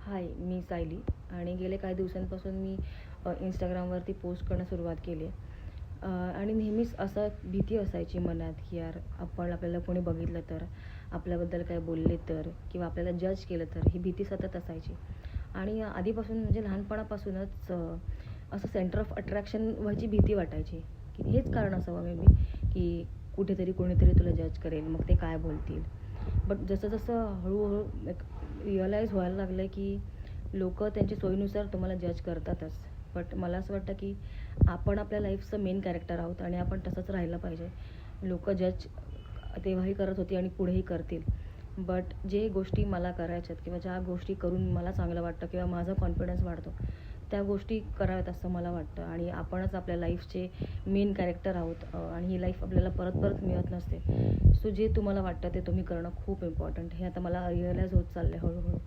हाय, मी सायली आणि गेले काही दिवसांपासून मी इंस्टाग्रामवरती पोस्ट करणं सुरुवात केली आहे. आणि नेहमीच असं भीती असायची मनात, की यार आपल्याला कोणी बघितलं तर, आपल्याबद्दल काय बोलले तर किंवा आपल्याला जज केलं तर, ही भीती सतत असायची. आणि आधीपासून म्हणजे लहानपणापासूनच असं सेंटर ऑफ अट्रॅक्शन व्हायची भीती वाटायची, की हेच कारण असावं मे बी, की कुठेतरी कोणीतरी तुला जज करेल, मग ते काय बोलतील. बट जसं-जसं हळूहळू एक रिअलाईज व्हायला लागलं की लोकं त्यांच्या सोयीनुसार तुम्हाला जज करतातच. बट मला असं वाटतं की आपण आपल्या लाईफचं मेन कॅरेक्टर आहोत आणि आपण तसंच राहिलं पाहिजे. लोकं जज तेव्हाही करत होती आणि पुढेही करतील. बट जे गोष्टी मला करायच्यात किंवा ज्या गोष्टी करून मला चांगलं वाटतं किंवा माझा कॉन्फिडन्स वाढतो, त्या गोष्टी कराव्यात असं मला वाटतं. आणि आपणच आपल्या लाईफचे मेन कॅरेक्टर आहोत. आणि ही लाईफ आपल्याला परत परत मिळत नसते. सो जे तुम्हाला वाटतं ते तुम्ही करणं खूप इम्पॉर्टंट. हे आता मला रिअलाईज होत चाललं आहे हळूहळू.